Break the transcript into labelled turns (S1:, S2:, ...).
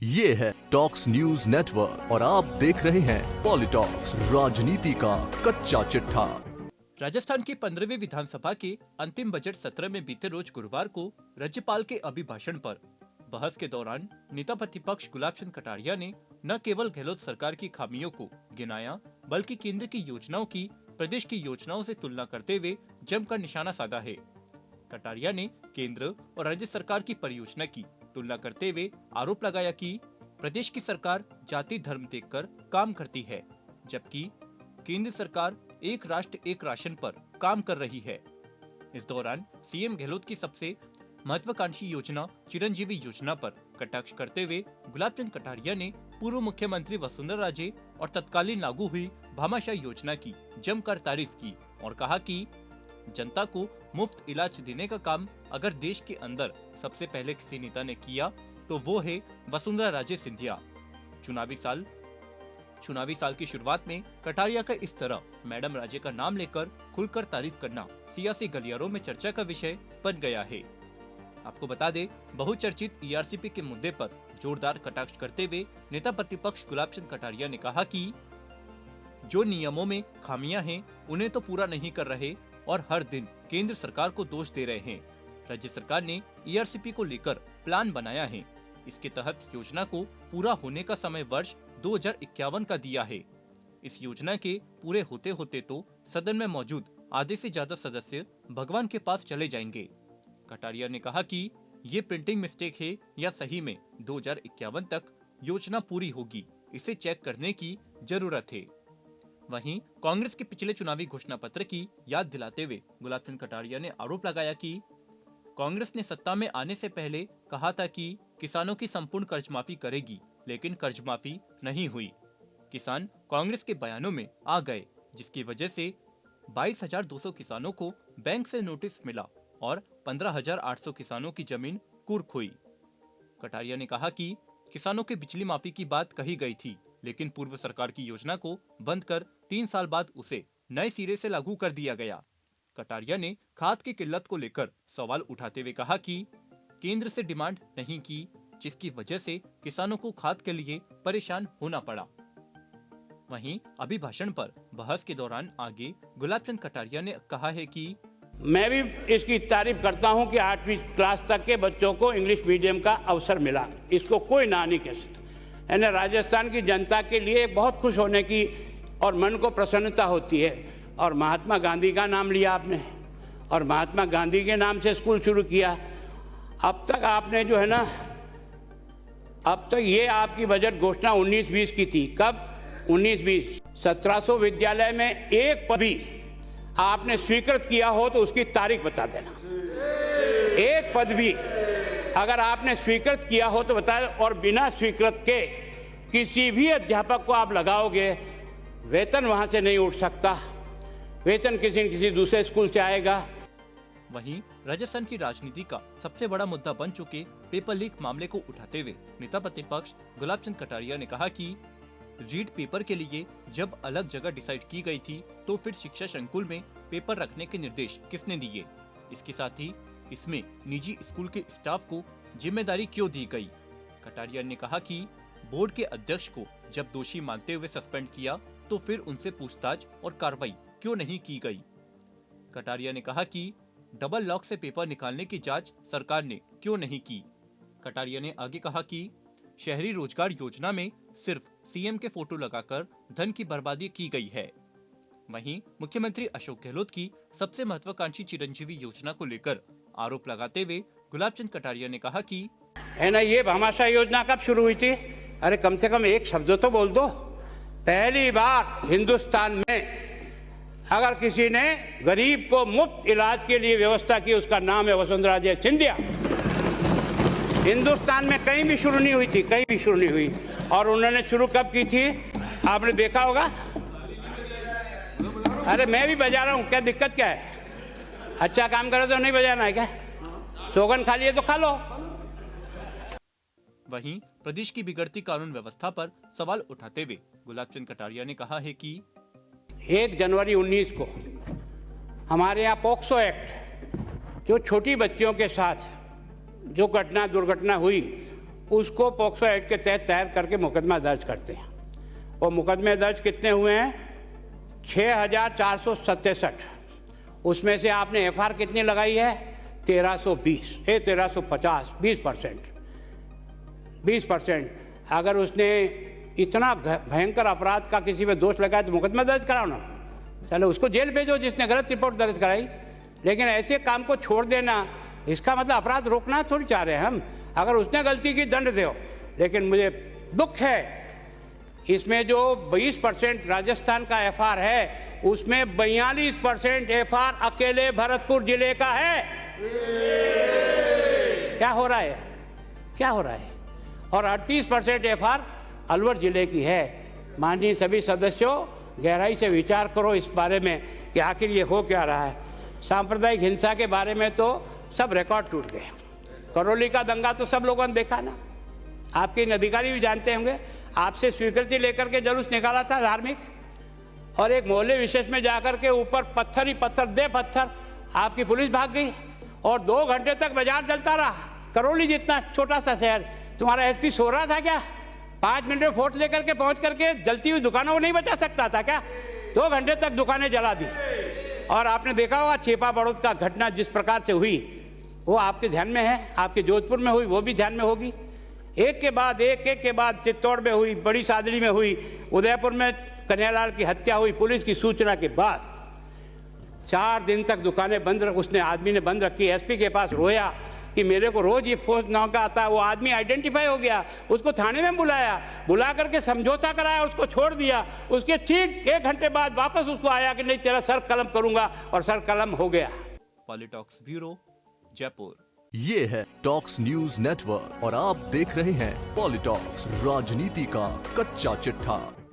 S1: ये है talks news network और आप देख रहे हैं पॉलिटॉक्स, राजनीति का कच्चा चिट्ठा।
S2: राजस्थान की 15वीं विधानसभा के अंतिम बजट सत्र में बीते रोज गुरुवार को राज्यपाल के अभिभाषण पर बहस के दौरान नेता प्रतिपक्ष गुलाब चंद कटारिया ने न केवल गहलोत सरकार की खामियों को गिनाया, बल्कि केंद्र की योजनाओं की प्रदेश की योजनाओं से तुलना करते हुए जमकर निशाना साधा है। कटारिया ने केंद्र और राज्य सरकार की परियोजना की तुलना करते हुए आरोप लगाया कि प्रदेश की सरकार जाति धर्म देखकर काम करती है, जबकि केंद्र सरकार एक राष्ट्र एक राशन पर काम कर रही है। इस दौरान सीएम गहलोत की सबसे महत्वाकांक्षी योजना चिरंजीवी योजना पर कटाक्ष करते हुए गुलाब चंद कटारिया ने पूर्व मुख्यमंत्री वसुंधरा राजे और तत्कालीन लागू हुई भामाशाह योजना की जमकर तारीफ की और कहा कि जनता को मुफ्त इलाज देने का काम अगर देश के अंदर सबसे पहले किसी नेता ने किया तो वो है वसुंधरा राजे सिंधिया। चुनावी साल की शुरुआत में कटारिया का इस तरह मैडम राजे का नाम लेकर खुलकर तारीफ करना सियासी गलियारों में चर्चा का विषय बन गया है। आपको बता दें, बहुचर्चित ईआरसीपी के मुद्दे पर जोरदार कटाक्ष करते हुए नेता प्रतिपक्ष गुलाब चंद कटारिया ने कहा कि जो नियमों में खामियां हैं उन्हें तो पूरा नहीं कर रहे और हर दिन केंद्र सरकार को दोष दे रहे हैं। राज्य सरकार ने ईआरसीपी को लेकर प्लान बनाया है। इसके तहत योजना को पूरा होने का समय वर्ष 2051 का दिया है। इस योजना के पूरे होते होते तो सदन में मौजूद आधे से ज्यादा सदस्य भगवान के पास चले जाएंगे। कटारिया ने कहा कि ये प्रिंटिंग मिस्टेक है या सही में 2051 तक योजना पूरी होगी, इसे चेक करने की जरूरत है। वहीं कांग्रेस के पिछले चुनावी घोषणा पत्र की याद दिलाते हुए गुलाब चंद कटारिया ने आरोप लगाया कि कांग्रेस ने सत्ता में आने से पहले कहा था कि किसानों की संपूर्ण कर्ज माफी करेगी, लेकिन कर्ज माफी नहीं हुई। किसान कांग्रेस के बयानों में आ गए, जिसकी वजह से 22,200 किसानों को बैंक से नोटिस मिला और 15,800 किसानों की जमीन कुर्क हुई। कटारिया ने कहा कि किसानों के बिजली माफी की बात कही गई थी, लेकिन पूर्व सरकार की योजना को बंद कर 3 साल बाद उसे नए सिरे से लागू कर दिया गया। कटारिया ने खाद की किल्लत को लेकर सवाल उठाते हुए कहा कि केंद्र से डिमांड नहीं की, जिसकी वजह से किसानों को खाद के लिए परेशान होना पड़ा। वहीं अभिभाषण पर बहस के दौरान आगे गुलाब चंद कटारिया ने कहा है कि
S3: मैं भी इसकी तारीफ करता हूं कि 8वीं क्लास तक के बच्चों को इंग्लिश मीडियम का अवसर मिला, इसको कोई ना नहीं कह सकता। यानी राजस्थान की जनता के लिए बहुत खुश होने की और मन को प्रसन्नता होती है। और महात्मा गांधी का नाम लिया आपने और महात्मा गांधी के नाम से स्कूल शुरू किया। अब तक आपने जो है ना, अब तक ये आपकी बजट घोषणा 19-20 की थी। कब? 19-20। 1700 विद्यालय में एक पद भी आपने स्वीकृत किया हो तो उसकी तारीख बता देना। एक पद भी अगर आपने स्वीकृत किया हो तो बता, और बिना स्वीकृत के किसी भी अध्यापक को आप लगाओगे, वेतन वहां से नहीं उठ सकता, वेतन किसी न किसी दूसरे स्कूल से आएगा।
S2: वहीं राजस्थान की राजनीति का सबसे बड़ा मुद्दा बन चुके पेपर लीक मामले को उठाते हुए नेता प्रतिपक्ष गुलाब चंद कटारिया ने कहा कि रीड पेपर के लिए जब अलग जगह डिसाइड की गई थी तो फिर शिक्षा संकुल में पेपर रखने के निर्देश किसने दिए? इसके साथ ही इसमें निजी स्कूल के स्टाफ को जिम्मेदारी क्यों दी गई? कटारिया ने कहा कि बोर्ड के अध्यक्ष को जब दोषी मानते हुए सस्पेंड किया तो फिर उनसे पूछताछ और कार्रवाई क्यों नहीं की गई? कटारिया ने कहा कि डबल लॉक से पेपर निकालने की जांच सरकार ने क्यों नहीं की? कटारिया ने आगे कहा कि शहरी रोजगार योजना में सिर्फ सीएम के फोटो लगाकर धन की बर्बादी की गई है। वहीं मुख्यमंत्री अशोक गहलोत की सबसे महत्वाकांक्षी चिरंजीवी योजना को लेकर आरोप लगाते हुए गुलाब चंद कटारिया ने कहा कि
S3: है ना, ये भामाशाह योजना कब शुरू हुई थी? अरे कम से कम एक शब्द तो बोल दो। पहली बार हिंदुस्तान में अगर किसी ने गरीब को मुफ्त इलाज के लिए व्यवस्था की, उसका नाम है वसुंधरा राजे सिंधिया। हिंदुस्तान में कहीं भी शुरू नहीं हुई थी, कहीं भी शुरू नहीं हुई। और उन्होंने शुरू कब की थी आपने देखा होगा। अरे मैं भी बजा रहा हूं, क्या दिक्कत क्या है? अच्छा काम करे तो नहीं बजाना है क्या? सोगन खा लिए तो खा लो।
S2: वहीं प्रदेश की बिगड़ती कानून व्यवस्था पर सवाल उठाते हुए गुलाब चंद कटारिया ने कहा है कि
S3: 1 जनवरी 19 को हमारे यहाँ पॉक्सो एक्ट, जो छोटी बच्चियों के साथ जो दुर्घटना हुई, उसको पॉक्सो एक्ट के तहत तैयार करके मुकदमा दर्ज करते हैं। और मुकदमे दर्ज कितने हुए हैं? 6,467। उसमें से आपने एफआर कितनी लगाई है? 1350, 20%। अगर उसने इतना भयंकर अपराध का किसी पे दोष लगाया तो मुकदमा दर्ज कराओ ना, चलो उसको जेल भेजो जिसने गलत रिपोर्ट दर्ज कराई। लेकिन ऐसे काम को छोड़ देना, इसका मतलब अपराध रोकना थोड़ी चाह रहे हैं हम। अगर उसने गलती की दंड दो, लेकिन मुझे दुख है इसमें जो 20% राजस्थान का एफआर है उसमें 42% एफआर अकेले भरतपुर जिले का है। क्या हो रहा है? और 38% एफआर अलवर जिले की है। माननीय सभी सदस्यों, गहराई से विचार करो इस बारे में कि आखिर ये हो क्या रहा है। सांप्रदायिक हिंसा के बारे में तो सब रिकॉर्ड टूट गए। करौली का दंगा तो सब लोगों ने देखा ना, आपके इन अधिकारी भी जानते होंगे। आपसे स्वीकृति लेकर के जुलूस निकाला था धार्मिक, और एक मोहल्ले विशेष में जाकर के ऊपर पत्थर ही पत्थर दे पत्थर, आपकी पुलिस भाग गई और 2 घंटे तक बाजार जलता रहा। करौली जितना छोटा सा शहर, तुम्हारा एसपी सो रहा था क्या? 5 मिनट में फोर्स लेकर के पहुंच करके जलती हुई दुकानों को नहीं बचा सकता था क्या? 2 घंटे तक दुकानें जला दी। और आपने देखा होगा छेपा बड़ौद का घटना जिस प्रकार से हुई, वो आपके ध्यान में है, आपके जोधपुर में हुई, वो भी ध्यान में होगी। एक के बाद चित्तौड़ में हुई, बड़ी सादड़ी में हुई, उदयपुर में कन्हैयालाल की हत्या हुई पुलिस की सूचना के बाद। 4 दिन तक दुकानें बंद, उसने आदमी ने बंद रखी। एसपी के पास रोया कि मेरे को रोज ये फोन नाम का आता है। वो आदमी आइडेंटिफाई हो गया, उसको थाने में बुला करके समझौता कराया, उसको छोड़ दिया। उसके ठीक 1 घंटे बाद वापस उसको आया कि नहीं तेरा सर कलम करूंगा, और सर कलम हो गया।
S2: पॉलिटॉक्स ब्यूरो, जयपुर।
S1: ये है टॉक्स न्यूज नेटवर्क और आप देख रहे हैं पॉलिटॉक्स, राजनीति का कच्चा चिट्ठा।